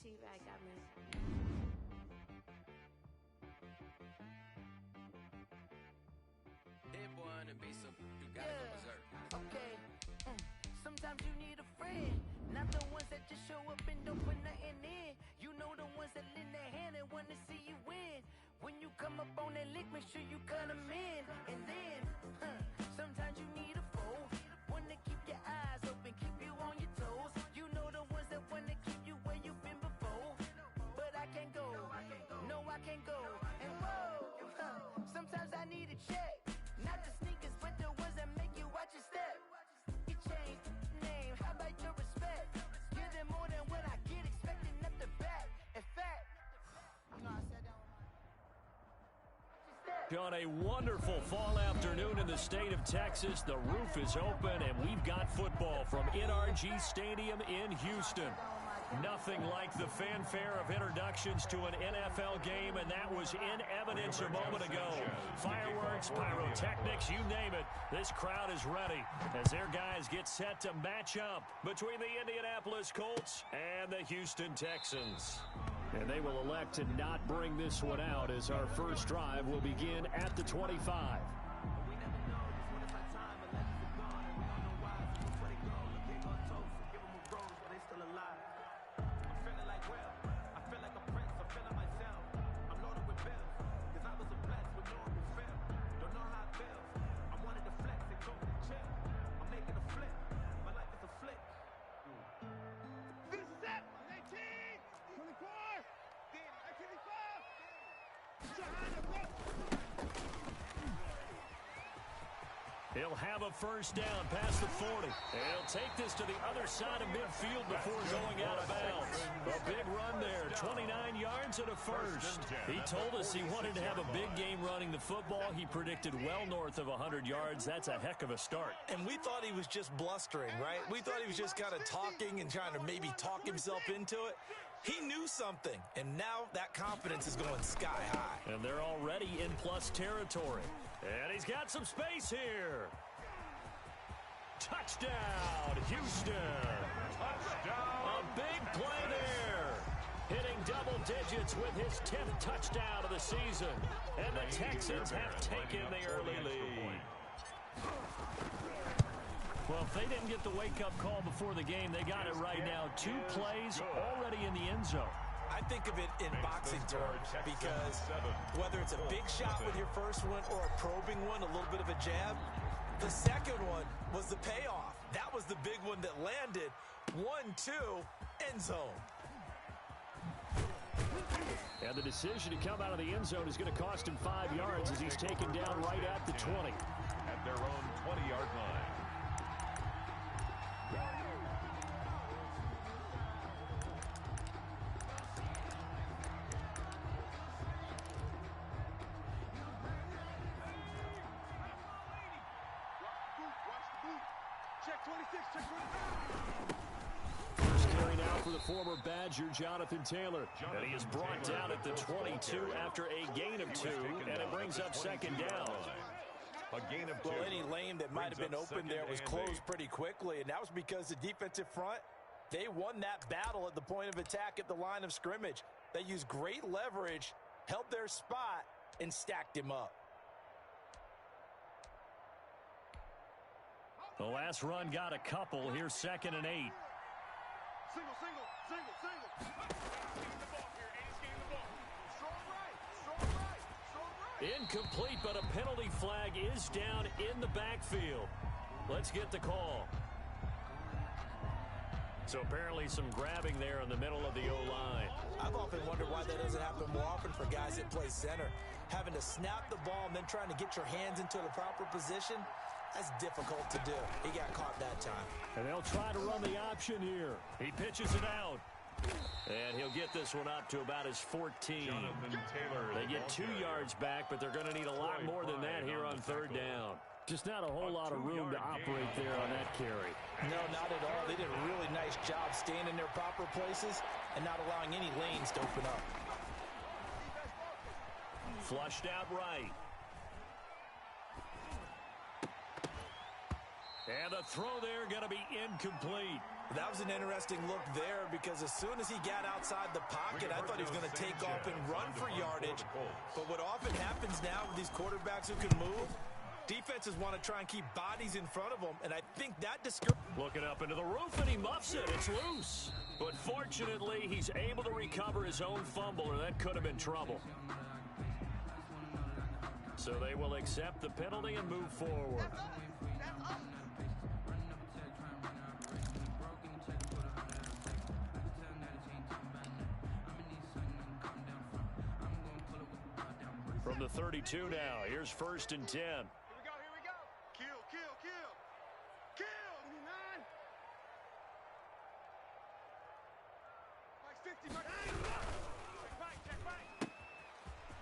T-Bag got me. Hit one and be some. You gotta go berserk. Okay. Sometimes you need a friend, not the ones that just show up and don't put nothing in. You know the ones that lend their hand and want to see you win. When you come up on that lick, make sure you cut them in. And then, sometimes you need a foe, one to keep your eyes open, keep you on your toes. You know the ones that want to keep you where you've been before. But I can't go, no I can't go. And whoa, sometimes I need a check. Not the sneakers, but the ones that make you watch your step. You change name, how about your respect? Give them more than what I get, expecting nothing back. In fact, you know I sat down with my... On a wonderful fall afternoon in the state of Texas, the roof is open and we've got football from NRG Stadium in Houston. Nothing like the fanfare of introductions to an NFL game, and that was in evidence a moment ago. Fireworks, pyrotechnics, you name it. This crowd is ready as their guys get set to match up between the Indianapolis Colts and the Houston Texans. And they will elect to not bring this one out as our first drive will begin at the 25. He'll have a first down past the 40. He'll take this to the other side of midfield before going out of bounds. A big run there, 29 yards and a first. He told us he wanted to have a big game running the football. He predicted well north of 100 yards. That's a heck of a start. And we thought he was just blustering, right? We thought he was just kind of talking and trying to maybe talk himself into it. He knew something, and now that confidence is going sky high. And they're already in plus territory. And he's got some space here. Touchdown, Houston. Touchdown. A big play there. Hitting double digits with his 10th touchdown of the season. And the Texans have taken the early lead. Well, if they didn't get the wake-up call before the game, they got it right now. 2 plays already in the end zone. I think of it in boxing terms because whether it's a big shot with your first one or a probing one, a little bit of a jab, the second one was the payoff. That was the big one that landed. 1-2, end zone. And the decision to come out of the end zone is going to cost him 5 yards as he's taken down right at the 20. At their own 20-yard line. First carry now for the former Badger, Jonathan Taylor. And he is brought down at the 22 after a gain of 2, and it brings up second down. A gain of 2. Well, any lane that might have been open there was closed pretty quickly, and that was because the defensive front, they won that battle at the point of attack at the line of scrimmage. They used great leverage, held their spot, and stacked him up. The last run got a couple. Here's 2nd and 8. Single. Incomplete, but a penalty flag is down in the backfield. Let's get the call. So apparently some grabbing there in the middle of the O-line. I've often wondered why that doesn't happen more often for guys that play center. Having to snap the ball and then trying to get your hands into the proper position, that's difficult to do. He got caught that time. And they'll try to run the option here. He pitches it out. And he'll get this one up to about his 14. They get 2 yards back, but they're going to need a lot more than that here on 3rd down. Just not a whole lot of room to operate there on that carry. No, not at all. They did a really nice job staying in their proper places and not allowing any lanes to open up. Flushed out right. And the throw there going to be incomplete. That was an interesting look there because as soon as he got outside the pocket, I thought he was going to take off and run for yardage. But what often happens now with these quarterbacks who can move, defenses want to try and keep bodies in front of them, and I think that discourages. Looking up into the roof, and he muffs it. It's loose. But fortunately, he's able to recover his own fumble, or that could have been trouble. So they will accept the penalty and move forward. From the 32 now, here's 1st and 10. Here we go. Kill. Kill. 59.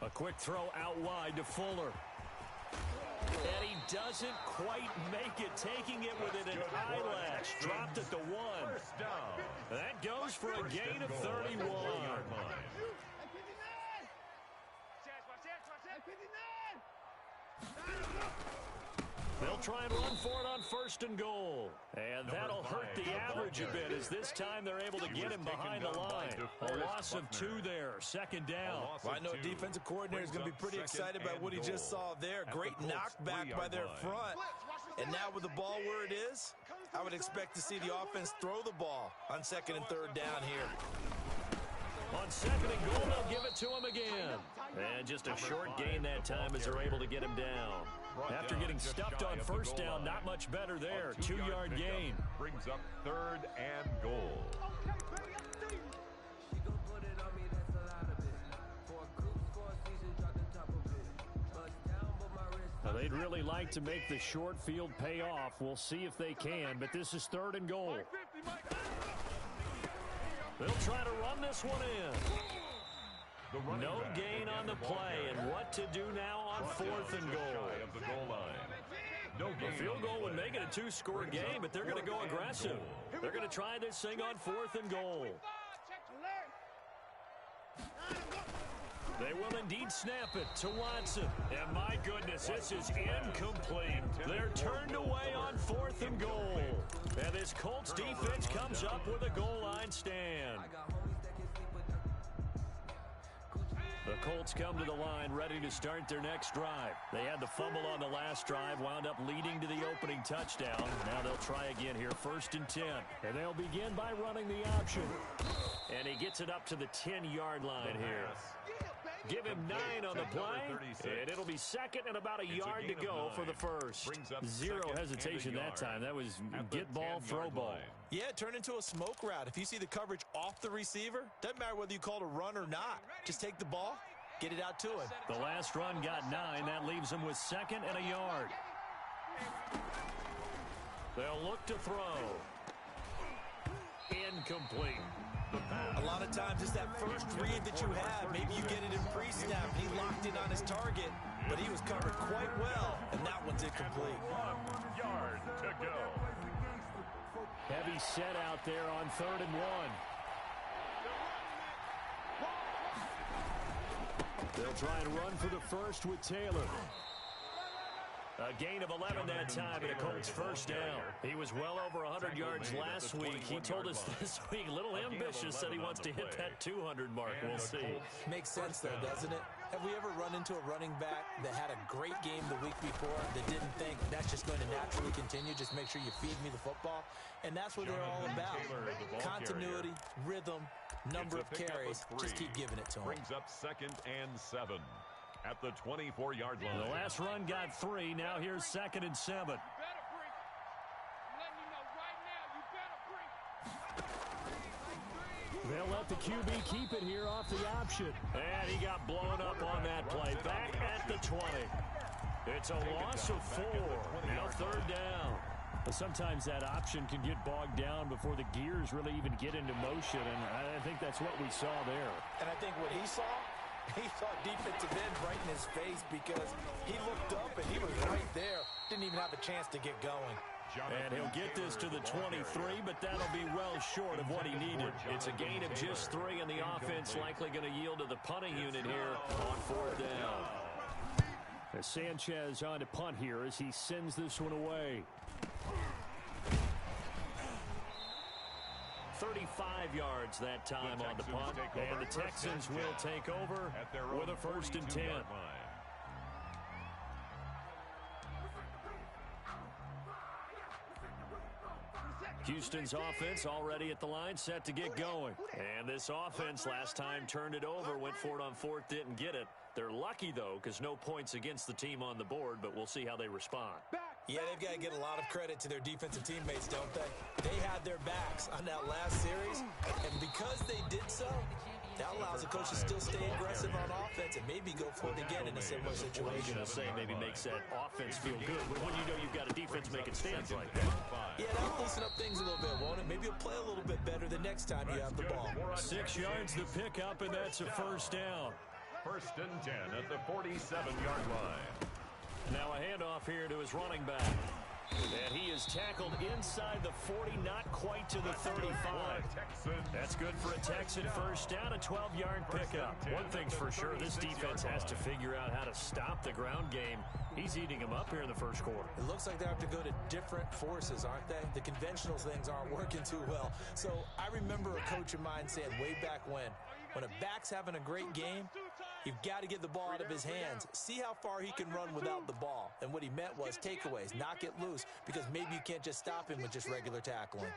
A quick throw out wide to Fuller. And he doesn't quite make it, taking it within an eyelash. Dropped at the 1. That goes for a gain of 31. They'll try and run for it on 1st and goal. And that'll hurt the average a bit as this time they're able to get him behind the line. A loss of 2 there, 2nd down. Well, I know defensive coordinator is going to be pretty excited about what he just saw there. Great knockback by their front. And now with the ball where it is, I would expect to see the offense throw the ball on 2nd and 3rd down here. On 2nd and goal, they'll give it to him again. And just a short gain that time as they're able to get him down. After getting stuffed on 1st down, not much better there. 2-yard gain. Brings up 3rd and goal. Now, they'd really like to make the short field pay off. We'll see if they can, but this is 3rd and goal. They'll try to run this one in. No gain on the play, and what to do now on 4th and goal. The field goal would make it a 2-score game, but they're going to go aggressive. They're going to try this thing on 4th and goal. They will indeed snap it to Watson. And my goodness, this is incomplete. They're turned away on 4th and goal. And this Colts defense comes up with a goal line stand. The Colts come to the line ready to start their next drive. They had the fumble on the last drive, wound up leading to the opening touchdown. Now they'll try again here, 1st and 10. And they'll begin by running the option. And he gets it up to the 10-yard line here. Give him 9 on the play, and it'll be 2nd and about a yard to go for the first. Zero hesitation that time. That was get ball, throw ball. Yeah, turn into a smoke route. If you see the coverage off the receiver, doesn't matter whether you call it a run or not. Just take the ball, get it out to him. The last run got 9. That leaves him with 2nd and a yard. They'll look to throw. Incomplete. A lot of times it's that first read that you have. Maybe you get it in pre-snap. He locked in on his target, but he was covered quite well, and that one's incomplete. 1 yard to go. Heavy set out there on 3rd and 1. They'll try and run for the first with Taylor. A gain of 11 that time, and a Colts first down. He was well over 100 yards last week. He told us this week, a little ambitious, said he wants to hit that 200 mark. We'll see. Makes sense, though, doesn't it? Have we ever run into a running back that had a great game the week before that didn't think that's just going to naturally continue? Just make sure you feed me the football. And that's what they're all about. Continuity, rhythm, number of carries. Just keep giving it to him. Brings up 2nd and 7. At the 24-yard line. The last run got 3. Now here's 2nd and 7. They'll let the QB keep it here off the option. And he got blown up on that play. Back at the 20. It's a loss of 4. Now 3rd down. But sometimes that option can get bogged down before the gears really even get into motion. And I think that's what we saw there. And I think what he saw defensive end right in his face because he looked up and he was right there. Didn't even have a chance to get going. And he'll get this to the 23, but that'll be well short of what he needed. It's a gain of just 3, and the offense likely going to yield to the punting unit here on 4th down. As Sanchez on to punt here as he sends this one away. 35 yards that time on the punt. And the Texans will take over with a 1st and 10. Houston's offense already at the line, set to get going. And this offense last time turned it over, went for it on 4th, didn't get it. They're lucky, though, because no points against the team on the board, but we'll see how they respond. Yeah, they've got to get a lot of credit to their defensive teammates, don't they? They had their backs on that last series, and because they did so, that allows the coach to still stay aggressive on offense and maybe go for it again in a similar situation. I was going to say maybe makes that offense feel good when you know you've got a defense making stands like that. Yeah, that'll loosen up things a little bit, won't it? Maybe you'll play a little bit better the next time you have the ball. 6 yards the pickup, and that's a 1st down. 1st and 10 at the 47-yard line. Now a handoff here to his running back. And he is tackled inside the 40, not quite to the 35. That's good for a Texan 1st down, a 12-yard pickup. One thing's for sure, this defense has to figure out how to stop the ground game. He's eating them up here in the 1st quarter. It looks like they have to go to different forces, aren't they? The conventional things aren't working too well. So I remember a coach of mine saying way back when a back's having a great game, you've got to get the ball out of his hands. See how far he can run without the ball. And what he meant was takeaways, knock it loose, because maybe you can't just stop him with just regular tackling.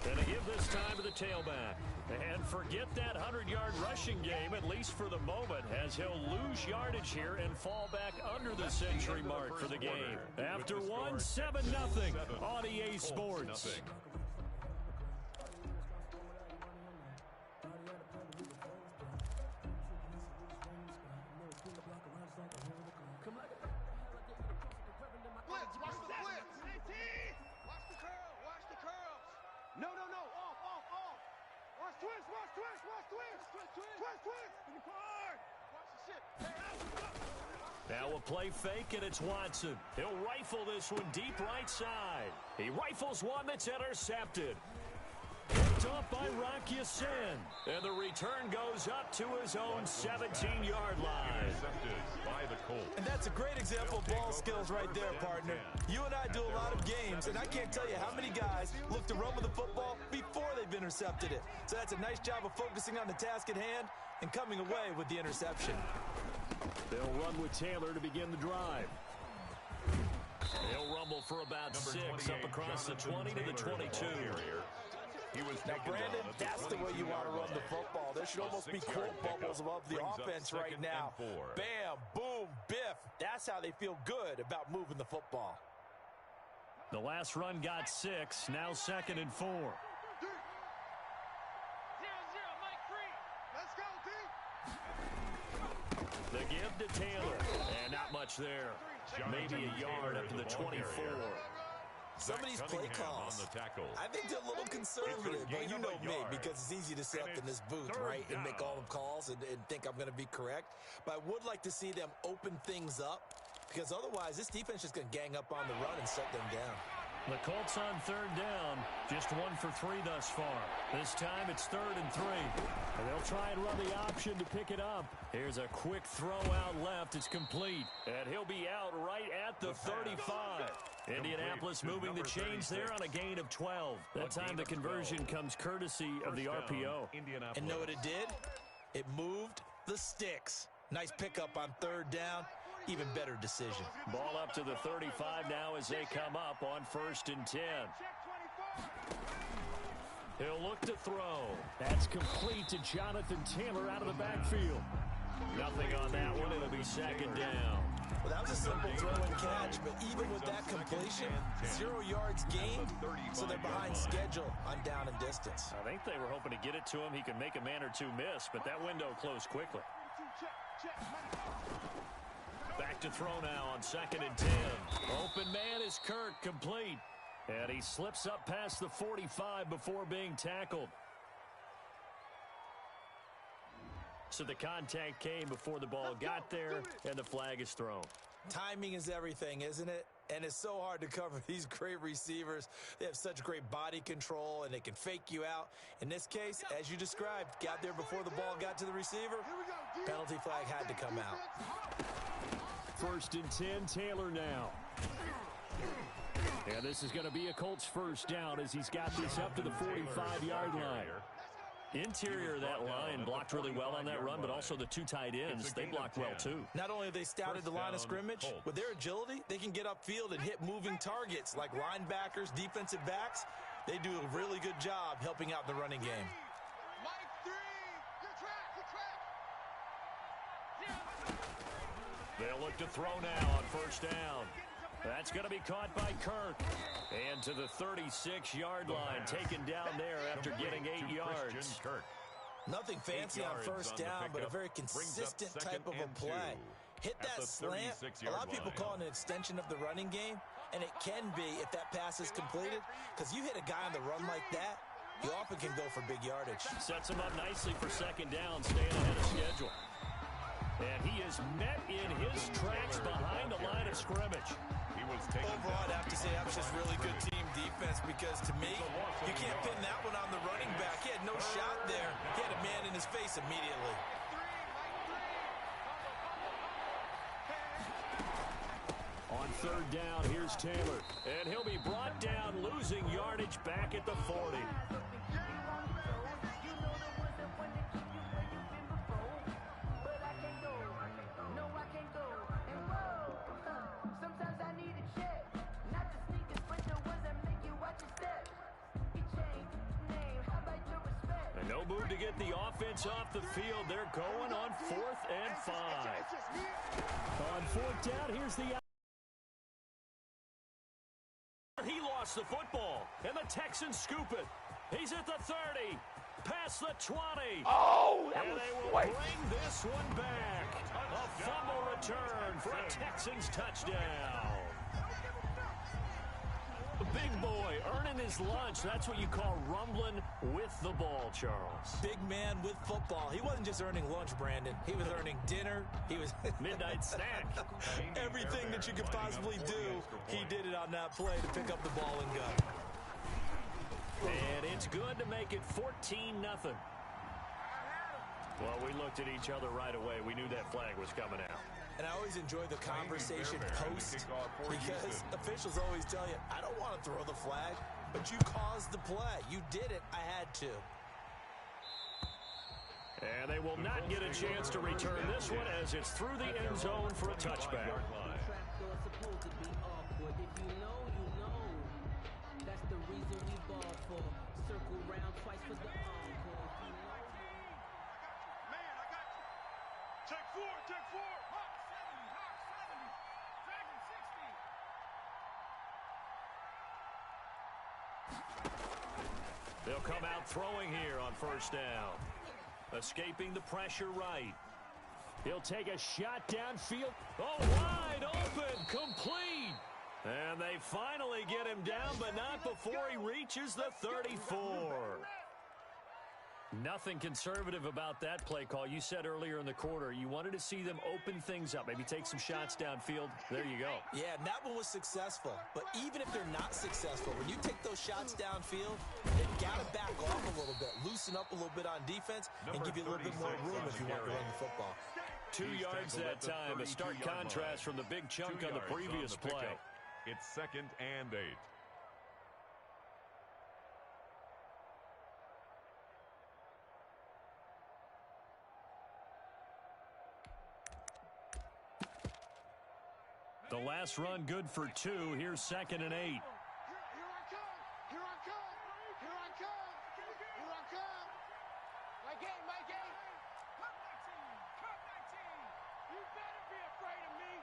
And they give this time to the tailback. And forget that 100-yard rushing game, at least for the moment, as he'll lose yardage here and fall back under the century mark for the game. After 7-0 on EA Sports. Now a play fake, and it's Watson. He'll rifle this one deep right side. He rifles one that's intercepted. Picked up by Rock Ya-Sin. And the return goes up to his own 17-yard line. Intercepted by the Colts. And that's a great example of ball skills right there, partner. You and I do a lot of games, and I can't tell you how many guys look to run with the football before they've intercepted it. So that's a nice job of focusing on the task at hand and coming away with the interception. They'll run with Taylor to begin the drive. They'll rumble for about 6 up across the 20 to the 22. Now, Brandon, that's the way you want to run the football. There should almost be quote bubbles above the offense right now. Bam, boom, biff. That's how they feel good about moving the football. The last run got 6, now 2nd and 4. The give to Taylor, and not much there. Maybe a yard up to the 24. Some of these play calls, I think they're a little conservative, but you know me, because it's easy to sit up in this booth, right, and make all the calls and think I'm going to be correct. But I would like to see them open things up, because otherwise this defense is going to gang up on the run and shut them down. The Colts on 3rd down, just 1 for 3 thus far. This time it's 3rd and 3. And they'll try and run the option to pick it up. Here's a quick throw out left. It's complete. And he'll be out right at the 35. Indianapolis moving the chains there on a gain of 12. That time the conversion comes courtesy of the RPO. And know what it did? It moved the sticks. Nice pickup on 3rd down. Even better decision. Ball up to the 35 now as they come up on 1st and 10. He'll look to throw. That's complete to Jonathan Taylor out of the backfield. Nothing on that one. It'll be 2nd down. Well, that was a simple throw and catch, but even with that completion, 0 yards gained, so they're behind schedule on down and distance. I think they were hoping to get it to him. He could make a man or two miss, but that window closed quickly. Back to throw now on 2nd and 10. Open man is Kirk, complete. And he slips up past the 45 before being tackled. So the contact came before the ball got there, and the flag is thrown. Timing is everything, isn't it? And it's so hard to cover these great receivers. They have such great body control, and they can fake you out. In this case, as you described, got there before the ball got to the receiver. Penalty flag had to come out. 1st and 10, Taylor now. And this is going to be a Colts first down as he's got this up to the 45-yard line. Interior of that line blocked really well on that run, but also the two tight ends, they blocked well too. Not only have they scouted the line of scrimmage, with their agility, they can get upfield and hit moving targets like linebackers, defensive backs. They do a really good job helping out the running game. Mike 3, good track. They'll look to throw now on first down. That's going to be caught by Kirk. And to the 36-yard line, taken down there after getting 8 yards. Nothing fancy on first down, but a very consistent type of a play. Hit that slant. A lot of people call it an extension of the running game, and it can be if that pass is completed, because you hit a guy on the run like that, you often can go for big yardage. Sets him up nicely for second down, staying ahead of schedule. And he is met in his tracks behind the line of scrimmage. Overall, I'd have to say that was just really good team defense, because to me, you can't pin that one on the running back. He had no shot there. He had a man in his face immediately. On third down, here's Taylor. And he'll be brought down, losing yardage back at the 40. No move to get the offense off the field. They're going on 4th and 5. On 4th down, here's the... He lost the football, and the Texans scoop it. He's at the 30, past the 20. Oh, that and was they will bring this one back. A fumble return for a Texans touchdown. Big boy earning his lunch. That's what you call rumbling with the ball, Charles. Big man with football. He wasn't just earning lunch, Brandon. He was earning dinner. He was midnight snack. Everything that you could possibly do, he did it on that play to pick up the ball and go. And it's good to make it 14-0. Well, we looked at each other right away. We knew that flag was coming out. And I always enjoy the conversation post, because officials always tell you, I don't want to throw the flag, but you caused the play. You did it. I had to. And they will not get a chance to return this one as it's through the end zone for a touchback. That's the reason we ball for. Circle round twice for the encore. Man, I got you. Take 4, take 4. Hawk 70, Hawk 70. Dragon 60. They'll come out throwing here on first down. Escaping the pressure right. He'll take a shot downfield. Oh, wide open, complete. And they finally get him down, but not before he reaches the 34. Nothing conservative about that play call. You said earlier in the quarter you wanted to see them open things up, maybe take some shots downfield. There you go. Yeah, and that one was successful. But even if they're not successful, when you take those shots downfield, they've got to back off a little bit, loosen up a little bit on defense, and give you a little bit more room if you want to run the football. 2 yards that time, a stark contrast from the big chunk on the previous play. It's 2nd and 8. The last run good for 2. Here's 2nd and 8. Here I come. Here I come. Here I come. Here I come. My game, my game. Cut 19. Cut 19. You better be afraid of me.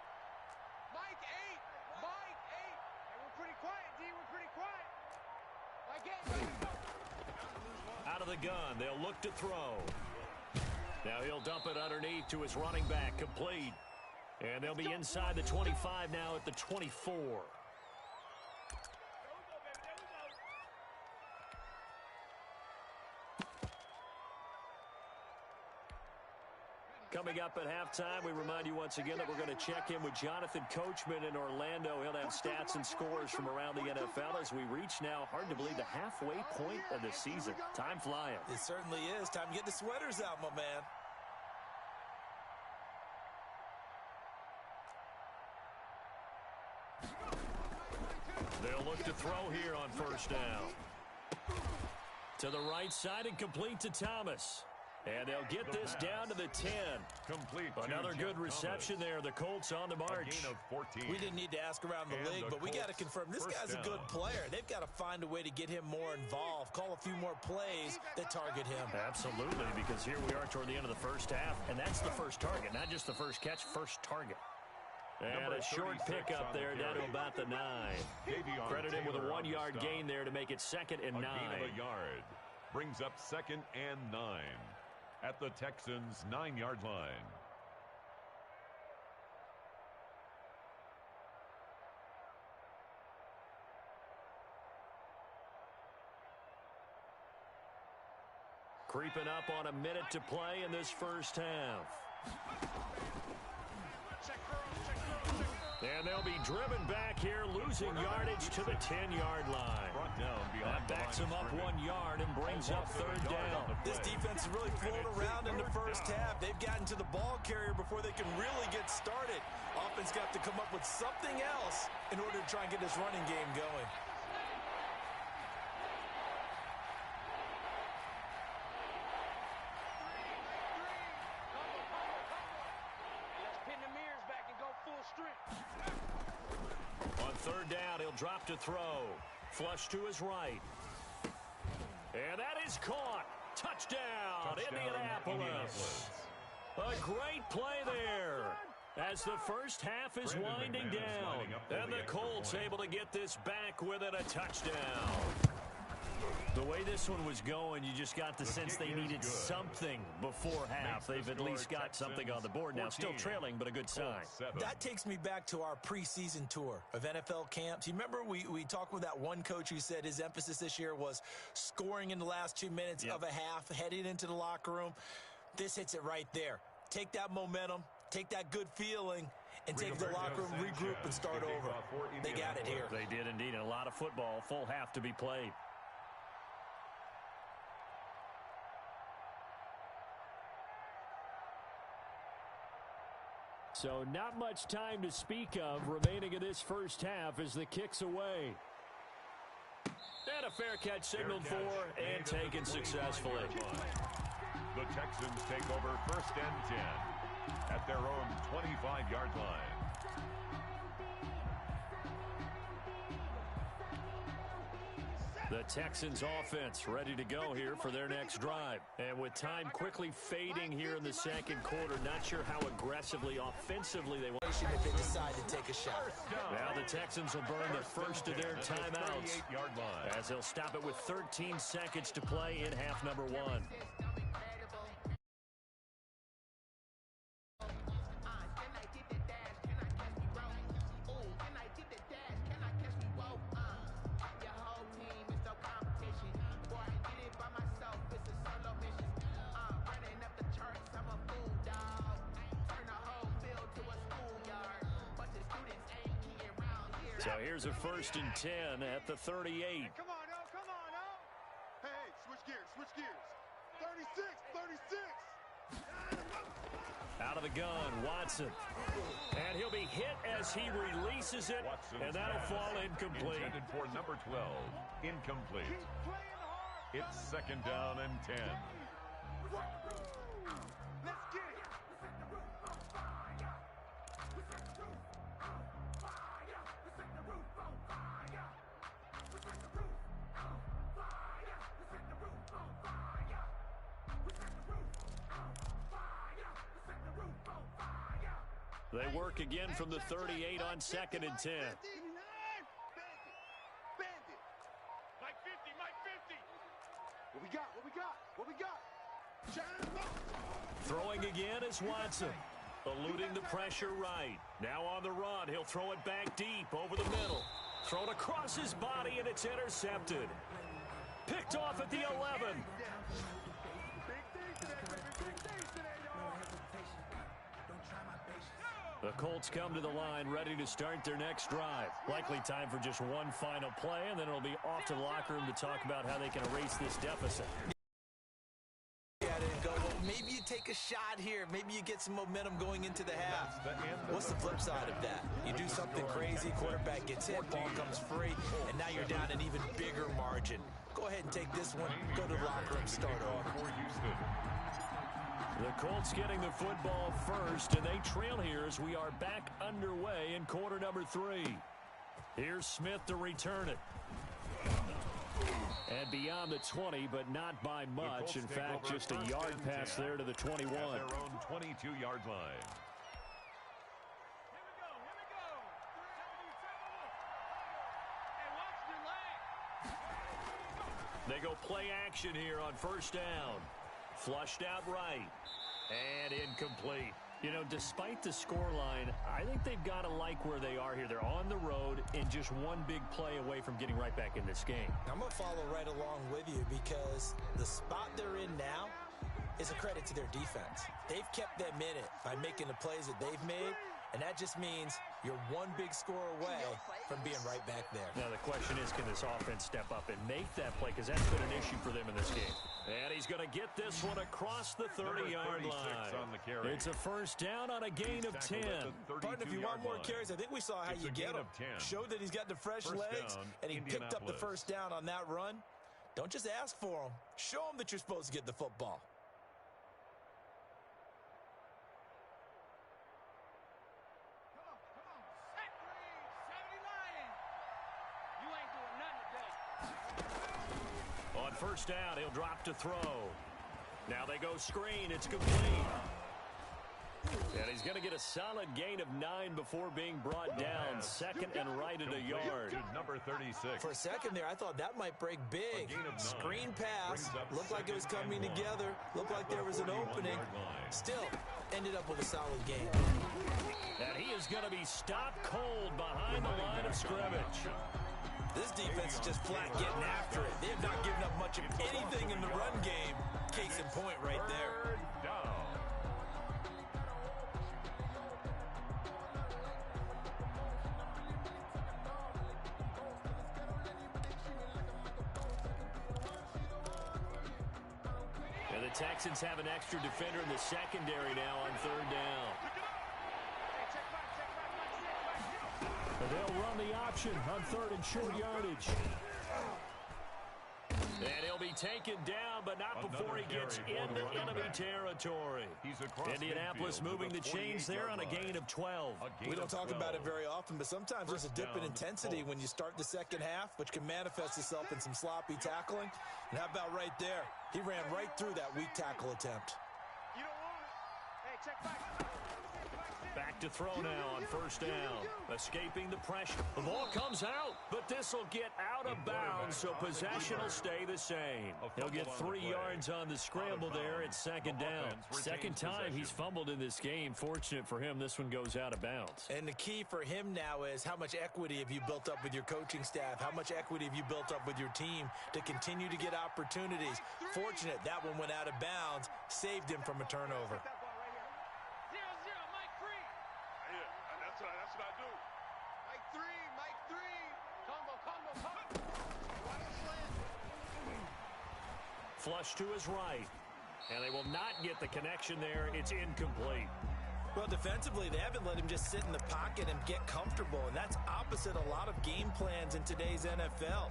Mike 8. Mike 8. Hey, we're pretty quiet, D. We're pretty quiet. My game. Out of the gun. They'll look to throw. Now he'll dump it underneath to his running back. Complete. And they'll be inside the 25 now at the 24. Coming up at halftime, we remind you once again that we're going to check in with Jonathan Coachman in Orlando. He'll have stats and scores from around the NFL as we reach now, hard to believe, the halfway point of the season. Time flying. It certainly is. Time to get the sweaters out, my man. They'll look to throw here on first down. To the right side and complete to Thomas. And they'll get this down to the 10. Complete. Another good reception there. The Colts on the march. A gain of 14. We didn't need to ask around the league, but we got to confirm this guy's a good player. They've got to find a way to get him more involved, call a few more plays that target him. Absolutely, because here we are toward the end of the first half, and that's the first target, not just the first catch, first target. And a short pickup there down to about the 9. Credit him with a 1-yard gain there to make it 2nd and 9. A gain of a yard brings up 2nd and 9 at the Texans' 9-yard line. Creeping up on a minute to play in this first half. And they'll be driven back here, losing yardage to the 10-yard line. That backs them up 1 yard and brings up 3rd down. This defense has really flown around in the first half. They've gotten to the ball carrier before they can really get started. Offense got to come up with something else in order to try and get this running game going. On 3rd down, he'll drop to throw. Flush to his right. And that is caught. Touchdown, Indianapolis. A great play there as the first half is winding down. And the Colts able to get this back within a touchdown. The way this one was going, you just got the sense they needed something before half. They've at least got something on the board now. Still trailing, but a good sign. That takes me back to our preseason tour of NFL camps. You remember we talked with that one coach who said his emphasis this year was scoring in the last 2 minutes of a half, heading into the locker room. This hits it right there. Take that momentum, take that good feeling, and take the locker room, regroup, and start over. They got it here. They did indeed. And a lot of football, full half to be played. So not much time to speak of remaining in this first half as the kick's away. And a fair catch signaled for and taken successfully. The Texans take over 1st and 10 at their own 25-yard line. The Texans offense ready to go here for their next drive. And with time quickly fading here in the second quarter, not sure how aggressively, offensively they want. If they decide to take a shot. Now the Texans will burn the first of their timeouts as they'll stop it with 13 seconds to play in half number 1. So here's a 1st and 10 at the 38. Hey, come on, oh, come on, oh. Hey, switch gears, switch gears. 36. Out of the gun, Watson. And he'll be hit as he releases it, and that'll fall incomplete. Intended for number 12, incomplete. It's 2nd down and 10. Let's get it. They work again from the 38 on 2nd and 10. Bandit. Mike 50, Mike 50. What we got? What we got? What we got? Throwing again is Watson. Eluding the pressure right. Now on the run. He'll throw it back deep over the middle. Thrown across his body, and it's intercepted. Picked off at the 11. The Colts come to the line ready to start their next drive. Likely time for just one final play, and then it'll be off to the locker room to talk about how they can erase this deficit. At it and go, well, maybe you take a shot here. Maybe you get some momentum going into the half. What's the flip side of that? You do something crazy, quarterback gets hit, ball comes free, and now you're down an even bigger margin. Go ahead and take this one, go to the locker room, start over. The Colts getting the football first, and they trail here as we are back underway in quarter number 3. Here's Smith to return it. And beyond the 20, but not by much. In fact, just a yard pass there to the 21. At their own 22-yard line. They go play action here on first down. Flushed out right. And incomplete. You know, despite the scoreline, I think they've got to like where they are here. They're on the road and just one big play away from getting right back in this game. I'm going to follow right along with you because the spot they're in now is a credit to their defense. They've kept them in it by making the plays that they've made, and that just means you're one big score away from being right back there. Now the question is, can this offense step up and make that play? Because that's been an issue for them in this game. And he's going to get this one across the 30-yard line. On the carry. It's a first down on a gain of 10. Partner, if you want more carries, I think we saw how you get him. Showed that he's got the fresh legs, and he picked up the first down on that run. Don't just ask for him. Show him that you're supposed to get the football. On first down, he'll drop to throw. Now they go screen. It's complete. And he's going to get a solid gain of 9 before being brought down. Second and right at a yard. Number 36. For a second there, I thought that might break big. Screen pass. Looked like it was coming together. Looked like there was an opening. Still, ended up with a solid gain. And he is going to be stopped cold behind the line of scrimmage. This defense is just flat getting after it. They have not given up much of anything in the run game. Case in point right there. And the Texans have an extra defender in the secondary now on third down. They'll run the option on third and short yardage. And he'll be taken down, but not before he gets into enemy territory. Indianapolis moving the chains there on a gain of 12. We don't talk about it very often, but sometimes there's a dip in intensity when you start the second half, which can manifest itself in some sloppy tackling. And how about right there? He ran right through that weak tackle attempt. You don't want it. Hey, check back. Back to throw now on first down. Escaping the pressure. The ball comes out, but this will get out of bounds, so possession will stay the same. He'll get 3 yards on the scramble there at second down. Second time he's fumbled in this game. Fortunate for him, this one goes out of bounds. And the key for him now is how much equity have you built up with your coaching staff? How much equity have you built up with your team to continue to get opportunities? Fortunate that one went out of bounds, saved him from a turnover. Flush to his right. And they will not get the connection there. It's incomplete. Well, defensively, they haven't let him just sit in the pocket and get comfortable, and that's opposite a lot of game plans in today's NFL.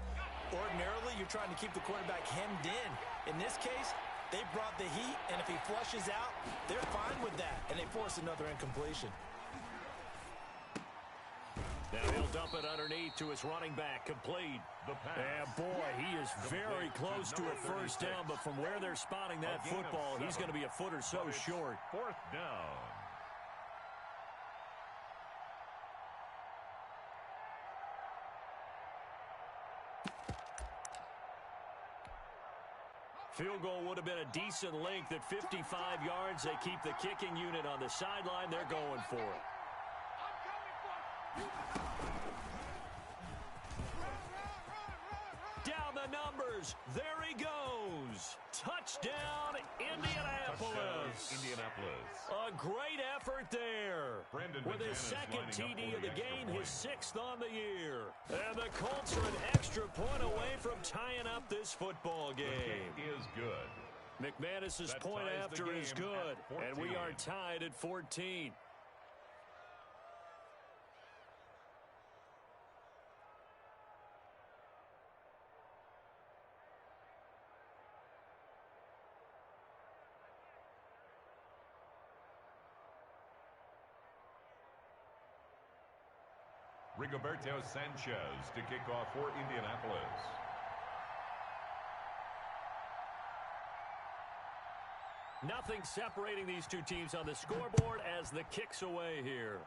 Ordinarily, you're trying to keep the quarterback hemmed in. In this case, they brought the heat, and if he flushes out, they're fine with that, and they force another incompletion. Now he'll dump it underneath to his running back, complete. And boy, he is very close to a first down, but from where they're spotting that football, he's going to be a foot or so short. Fourth down. Field goal would have been a decent length at 55 yards. They keep the kicking unit on the sideline. They're going for it. Down the numbers. There he goes. Touchdown, Indianapolis. A great effort there. With his second TD of the game, his 6th on the year. And the Colts are an extra point away from tying up this football game. The kick is good. McManus's point after is good, and we are tied at 14. Rigoberto Sanchez to kick off for Indianapolis. Nothing separating these two teams on the scoreboard as the kick's away here.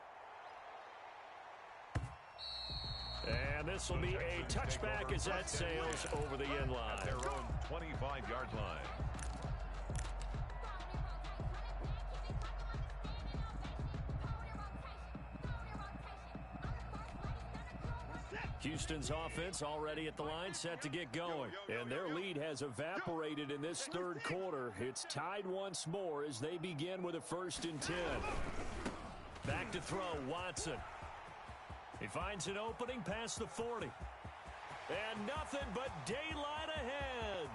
And this will be a touchback as that sails over the end line. At their own 25-yard line. Houston's offense already at the line, set to get going. And their lead has evaporated in this third quarter. It's tied once more as they begin with a 1st and 10. Back to throw, Watson. He finds an opening past the 40. And nothing but daylight ahead.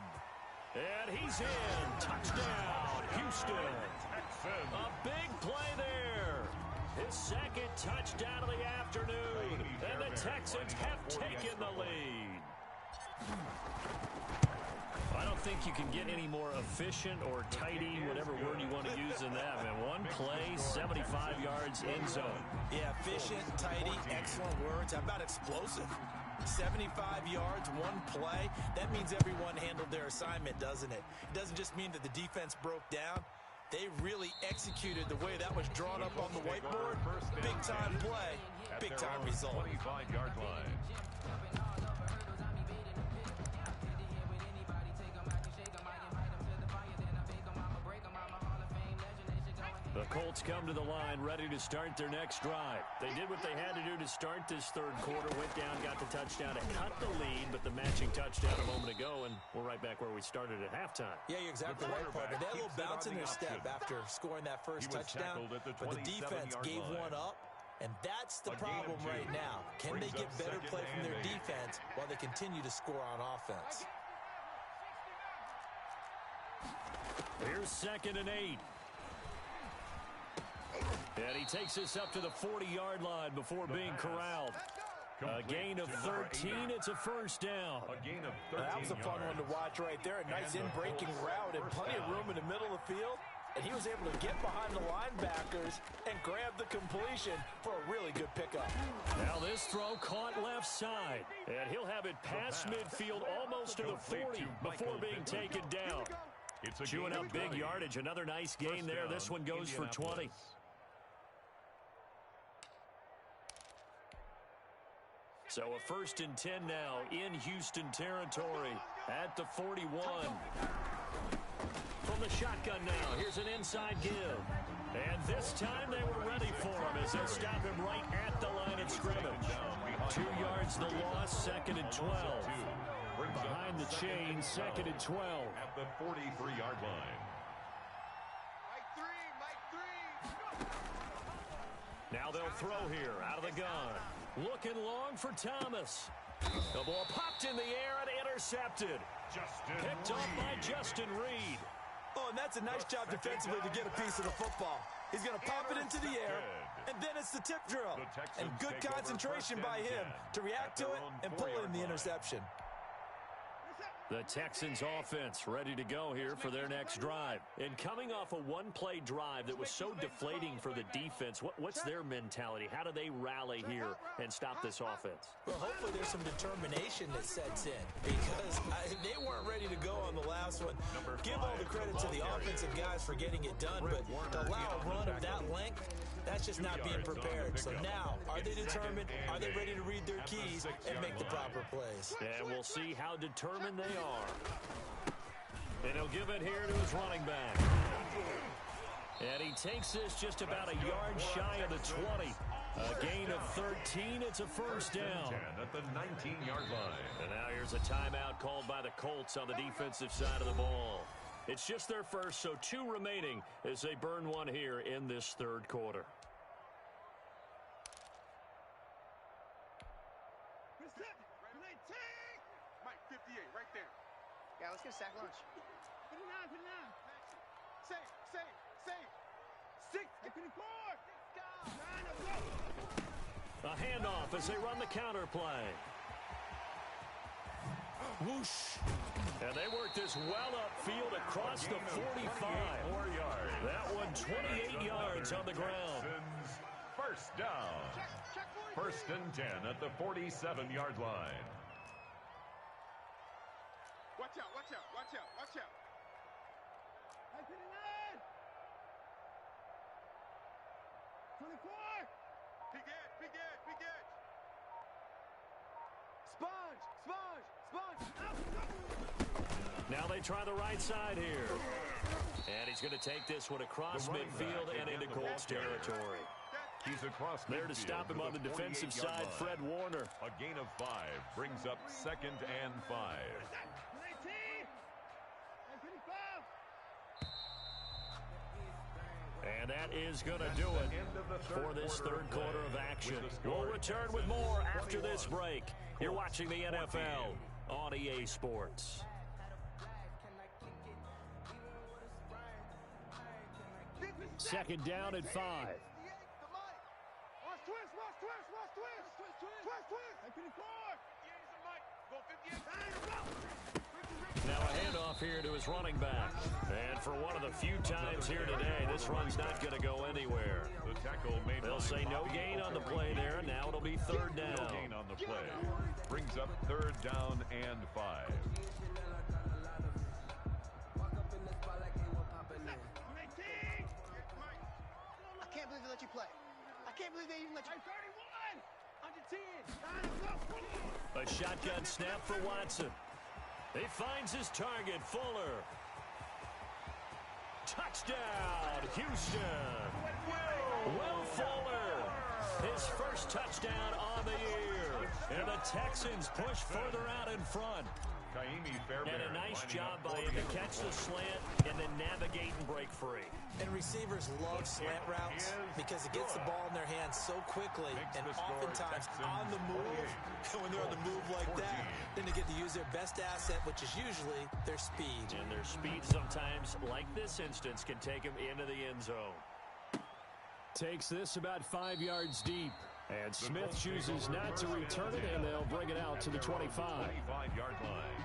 And he's in. Touchdown, Houston. A big play there. His second touchdown of the afternoon. And the Texans have taken the lead. I don't think you can get any more efficient or tidy, whatever word you want to use in that, man. One play, 75 yards in zone. Yeah, efficient, tidy, excellent words. How about explosive? 75 yards, one play. That means everyone handled their assignment, doesn't it? It doesn't just mean that the defense broke down. They really executed the way that was drawn up on the whiteboard. Big-time play, big-time result. 25-yard line. The Colts come to the line ready to start their next drive. They did what they had to do to start this third quarter, went down, got the touchdown to cut the lead, but the matching touchdown a moment ago, and we're right back where we started at halftime. Yeah, you're exactly right, partner. They had a little bounce in their step after scoring that first touchdown, but the defense gave one up, and that's the problem right now. Can they get better play from their defense while they continue to score on offense? Here's 2nd and 8. And he takes this up to the 40-yard line before being corralled. A gain of 13. It's a 1st down. A gain of 13 That was a fun one to watch right there. A nice in-breaking route and plenty of room in the middle of the field. And he was able to get behind the linebackers and grab the completion for a really good pickup. Now this throw caught left side. And he'll have it past midfield almost to the 40 before being taken down. Chewing up big yardage. Another nice gain there. This one goes for 20. So a 1st and 10 now in Houston territory at the 41. From the shotgun now, here's an inside give. And this time they were ready for him as they stop him right at the line of scrimmage. 2 yards the loss, 2nd and 12. Behind the chain, 2nd and 12. At the 43-yard line. Mike 3. Now they'll throw here out of the gun. Looking long for Thomas. The ball popped in the air and intercepted. Picked up by Justin Reed. Oh, and that's a nice job defensively to get a piece of the football. He's going to pop it into the air, and then it's the tip drill. And good concentration by him to react to it and pull in the interception. The Texans offense ready to go here for their next drive. And coming off a one-play drive that was so deflating for the defense, what's their mentality? How do they rally here and stop this offense? Well, hopefully there's some determination that sets in because they weren't ready to go on the last one. Give all the credit to the offensive guys for getting it done, but to allow a run of that length, that's just not being prepared. So now, are they determined? Are they ready to read their keys and make the proper plays? And we'll see how determined they are. And he'll give it here to his running back. And he takes this just about a yard shy of the 20. A gain of 13. It's a 1st down. At the 19-yard line. And now here's a timeout called by the Colts on the defensive side of the ball. It's just their first, so 2 remaining as they burn one here in this third quarter. Mike 58, right there. Yeah, let's get a sack lunch. A handoff as they run the counter play. Whoosh. And they work this well upfield across the 45. That one 28 yards on the ground. First down. First and 10 at the 47-yard line. Watch out, watch out, watch out, watch out. Big edge, big edge, big edge. Sponge, sponge, sponge. Now they try the right side here. And he's going to take this one across midfield and into Colts territory. He's across there to stop him on the defensive side, Fred Warner. A gain of 5 brings up 2nd and 5. And that is going to do it for this third quarter of action. We'll return with more after this break. You're watching the NFL on EA Sports. Second down at 5. Now a handoff here to his running back. And for one of the few times here today, this run's not going to go anywhere. The tackle made. They'll say no gain on the play there. Now it'll be third down. No gain on the play. Brings up third down and 5. I can't believe they let you play. I can't believe they even let you. 31! A shotgun snap for Watson. He finds his target, Fuller. Touchdown, Houston. Will Fuller, his first touchdown on the year. And the Texans push further out in front. And a nice job by him to catch the slant and then navigate and break free. And receivers love slant routes because it gets the ball in their hands so quickly and oftentimes on the move. And when they're on the move like that, then they get to use their best asset, which is usually their speed. And their speed sometimes, like this instance, can take them into the end zone. Takes this about 5 yards deep. And Smith chooses not to return it, and they'll bring it out to the 25. 25-yard line.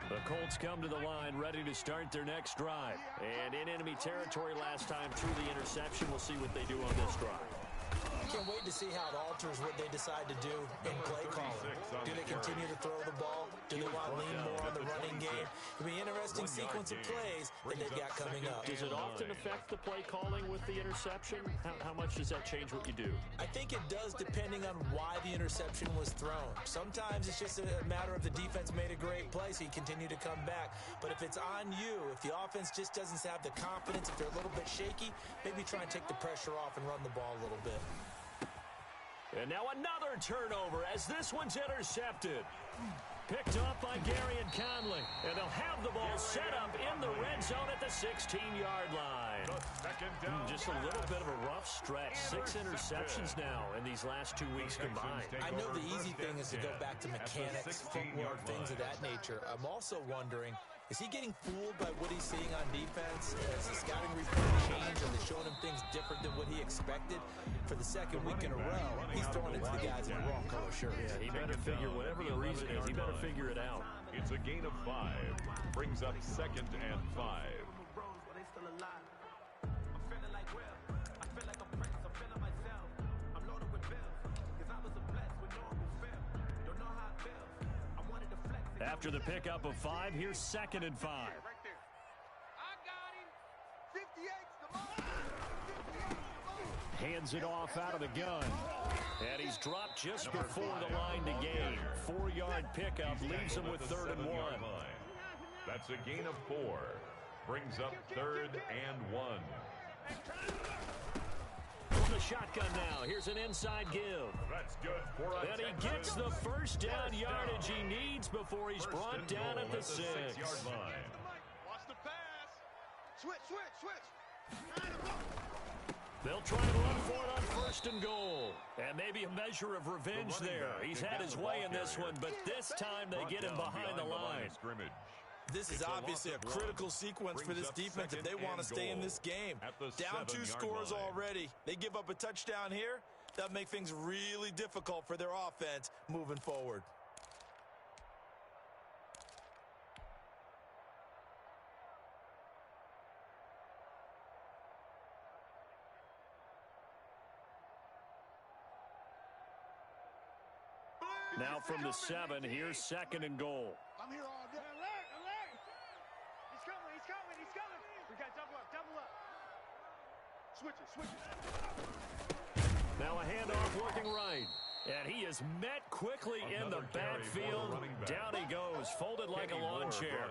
The Colts come to the line ready to start their next drive. And in enemy territory last time through the interception. We'll see what they do on this drive. Can't wait to see how it alters what they decide to do in play calling. Do they continue to throw the ball? Do they want to lean more on the running game? It'll be an interesting sequence of plays that they've got coming up. Does it often affect the play calling with the interception? How much does that change what you do? I think it does depending on why the interception was thrown. Sometimes it's just a matter of the defense made a great play, so you continue to come back. But if it's on you, if the offense just doesn't have the confidence, if they're a little bit shaky, maybe try and take the pressure off and run the ball a little bit. And now another turnover as this one's intercepted. Picked up by Gary and Conley. And they'll have the ball set up in the red zone at the 16-yard line. Just a little bit of a rough stretch. 6 interceptions now in these last 2 weeks combined. I know the easy thing is to go back to mechanics, footwork, things of that nature. I'm also wondering, is he getting fooled by what he's seeing on defense? Has the scouting report changed? Are they showing him things different than what he expected? For the second week in a row, he's throwing it to the guys in the wrong color shirts. Yeah, he better figure, whatever the reason is, he better figure it out. It's a gain of 5. Brings up 2nd and 5. After the pickup of 5, here's 2nd and 5. I got him. 58's the ball. Hands it off out of the gun. And he's dropped just before the line to gain. 4-yard pickup leaves him with 3rd and 1. That's a gain of 4. Brings up 3rd and 1. From the shotgun now. Here's an inside give. That's good for us. And he gets the first down yardage he needs before he's brought down at the 6-yard line. Watch the pass. Switch, switch, switch. They'll try and run for it on first and goal. And maybe a measure of revenge there. He's had his way in this one, but this time they get him behind the line. This is obviously a critical sequence for this defense if they want to stay in this game. Down 2 scores already. They give up a touchdown here. That'll make things really difficult for their offense moving forward. Now from the 7, here's second and goal. I'm here all day. Alert, alert. He's coming, he's coming, he's coming. We got double up, double up. Switch it, switch it. Now a handoff looking right. And he is met quickly in the backfield. Down he goes, folded like a lawn chair.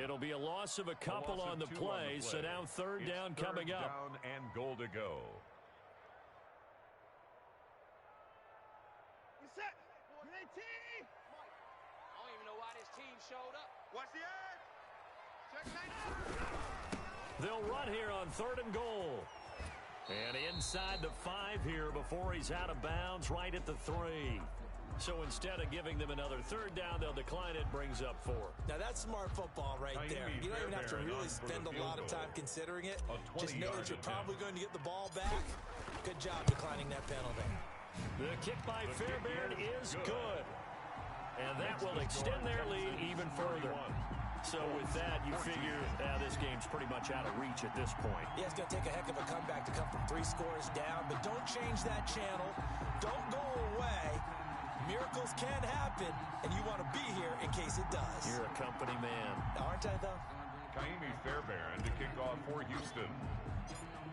It'll be a loss of a couple on the play, so now third down coming up. Down and goal to go. Set. Great team. I don't even know why this team showed up. Watch the edge. Check 9. They'll run here on third and goal. And inside the 5 here before he's out of bounds, right at the 3. So instead of giving them another third down, they'll decline it, brings up 4. Now that's smart football right there. You don't even have to really spend a lot of time considering it. Just know that you're probably going to get the ball back. Good job declining that penalty. The kick by Fairbairn is good. And that will extend their lead even further. So with that, you figure this game's pretty much out of reach at this point. Yeah, it's going to take a heck of a comeback to come from 3 scores down, but don't change that channel. Don't go away. Miracles can happen, and you want to be here in case it does. You're a company man. Aren't I, though? Kaimi Fairbairn to kick off for Houston.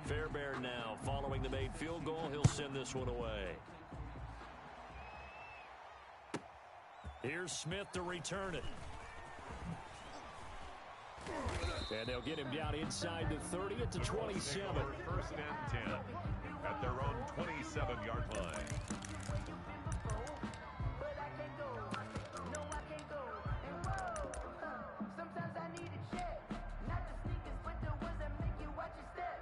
Fairbairn now, following the made field goal, he'll send this one away. Here's Smith to return it. And they'll get him down inside the 30 at the 27. First and 10 at their own 27-yard line. Sometimes I need a check, not the sneakers, but the ones that make you watch your step.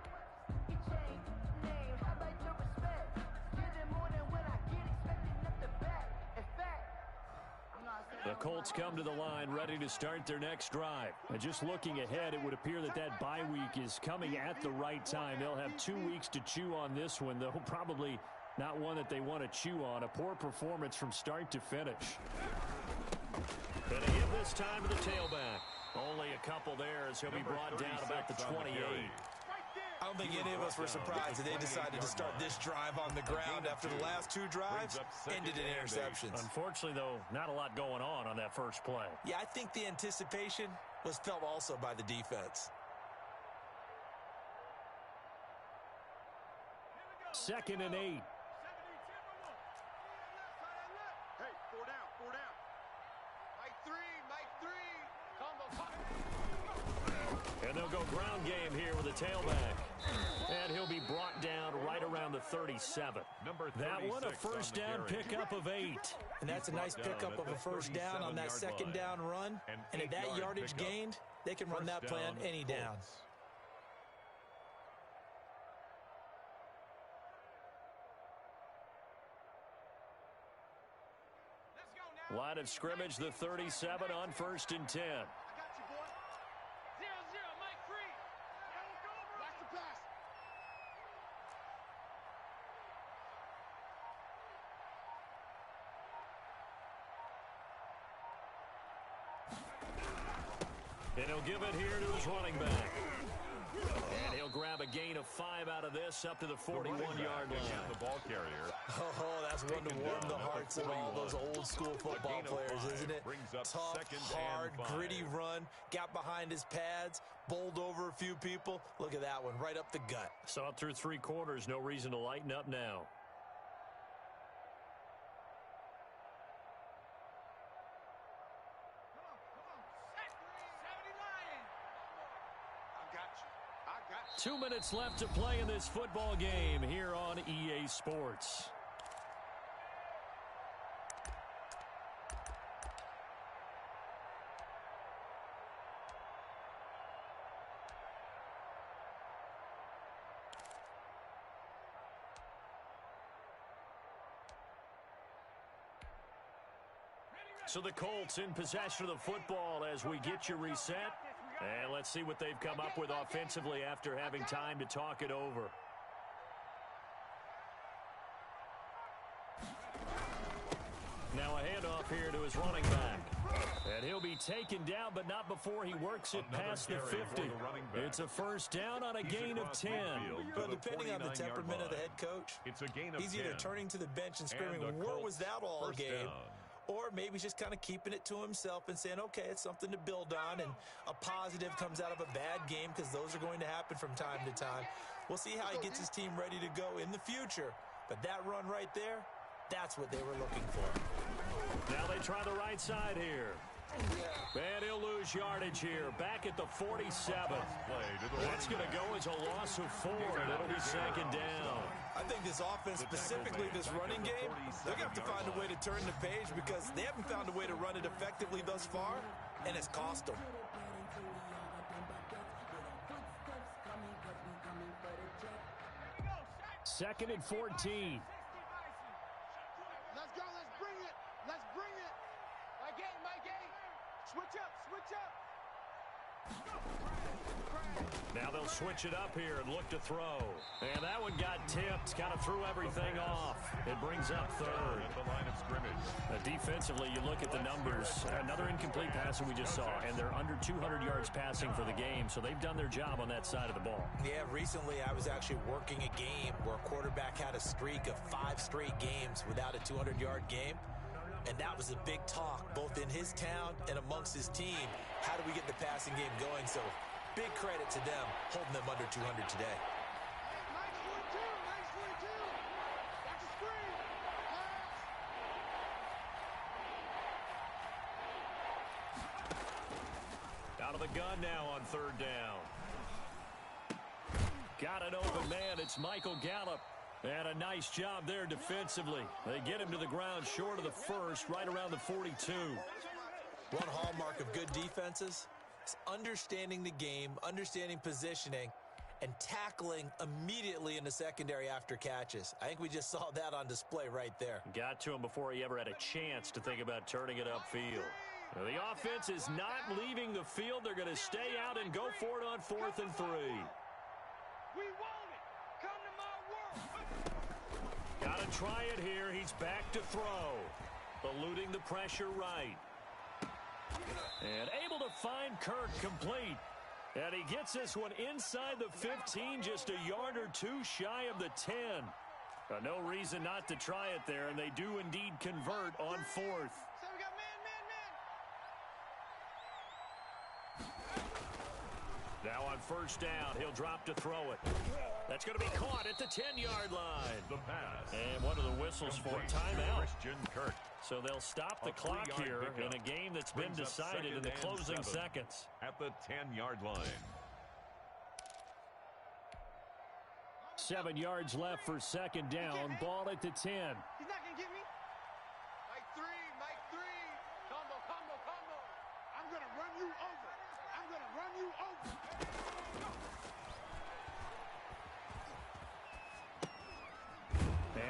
You change name, how about your respect? Get it more than when I get expecting up the back. In fact, the Colts come to the line ready to start their next drive. And just looking ahead, it would appear that that bye week is coming at the right time. They'll have 2 weeks to chew on this one, though probably not one that they want to chew on. A poor performance from start to finish. Going to give this time to the tailback. Only a couple there as he'll be brought down about the 28. I don't think any of us were surprised that they decided to start this drive on the ground after the last 2 drives ended in interceptions. Unfortunately, though, not a lot going on that first play. Yeah, I think the anticipation was felt also by the defense. Second and 8. Hey, 4 down, 4 down. Mike 3, Mike 3. Combo pop. And they'll go ground game here with a tailback. And he'll be brought down right around the 37. That one, a first down pickup of 8. And that's a nice pickup of a first down on that second down run. And at that yardage gained, they can run that play on any down. Line of scrimmage, the 37 on first and 10. I got you, boy. 0-0, Mike 3. Watch the pass. And he'll give it here to his running back. And he'll grab a gain of 5 out of this up to the 41-yard line. The ball carrier. Oh, that's one to warm the hearts of all those old school football players, isn't it? Tough, hard, gritty run. Got behind his pads, bowled over a few people. Look at that one, right up the gut. Saw it through 3 quarters. No reason to lighten up now. I got you. I got you. 2 minutes left to play in this football game here on EA Sports. So the Colts in possession of the football as we get you reset. And let's see what they've come up with offensively after having time to talk it over. Now a handoff here to his running back. And he'll be taken down, but not before he works it past the 50. It's a first down on a gain of 10. Well, depending on the temperament of the head coach, he's either turning to the bench and screaming, "Where was that all game?" Or maybe he's just kind of keeping it to himself and saying, okay, it's something to build on, and a positive comes out of a bad game because those are going to happen from time to time. We'll see how he gets his team ready to go in the future. But that run right there, that's what they were looking for. Now they try the right side here. And he'll lose yardage here. Back at the 47. That's going to go as a loss of 4, and it'll be second down. I think this offense, specifically this running game, they're going to have to find a way to turn the page because they haven't found a way to run it effectively thus far, and it's cost them. Second and 14. Let's go. Let's bring it. Let's bring it. My game. Switch up. Now they'll switch it up here and look to throw. And that one got tipped, kind of threw everything off. It brings up third. At the line of scrimmage. Defensively, you look at the numbers. Another incomplete pass that we just saw, and they're under 200 yards passing for the game, so they've done their job on that side of the ball. Yeah, recently I was actually working a game where a quarterback had a streak of 5 straight games without a 200-yard game. And that was a big talk, both in his town and amongst his team. How do we get the passing game going? So big credit to them holding them under 200 today. Nice 42. That's a screen. Out of the gun now on third down. Got an open man. It's Michael Gallup. And a nice job there defensively. They get him to the ground short of the first, right around the 42. One hallmark of good defenses is understanding the game, understanding positioning, and tackling immediately in the secondary after catches. I think we just saw that on display right there. Got to him before he ever had a chance to think about turning it upfield. Now, the offense is not leaving the field. They're going to stay out and go for it on 4th and 3. We want it. Come to my world. Got to try it here. He's back to throw. Eluding the pressure right. And able to find Kirk complete. And he gets this one inside the 15, just a yard or two shy of the 10. No reason not to try it there, and they do indeed convert on 4th. So we got man. Now on first down, he'll drop to throw it. That's going to be caught at the 10-yard line. The pass. And what are the whistles for? Timeout. Christian Kirk. So they'll stop the clock here in a game that's been decided in the closing seconds. At the 10-yard line. 7 yards left for second down. Ball at the 10. He's not going to get me. Mike 3. Combo. I'm going to run you over.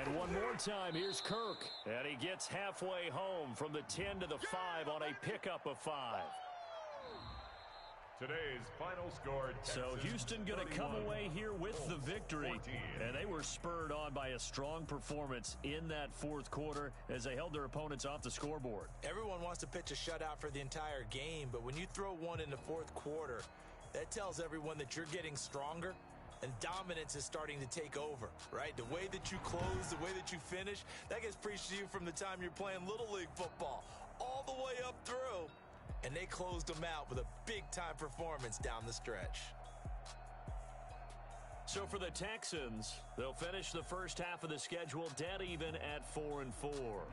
And one more time, here's Kirk. And he gets halfway home from the 10 to the 5 on a pickup of 5. Today's final score, so Houston going to come away here with the victory. 14. And they were spurred on by a strong performance in that 4th quarter as they held their opponents off the scoreboard. Everyone wants to pitch a shutout for the entire game, but when you throw one in the 4th quarter, that tells everyone that you're getting stronger and dominance is starting to take over, right? The way that you close, the way that you finish, that gets preached to you from the time you're playing Little League football all the way up through. And they closed them out with a big-time performance down the stretch. So for the Texans, they'll finish the first half of the schedule dead even at 4-4.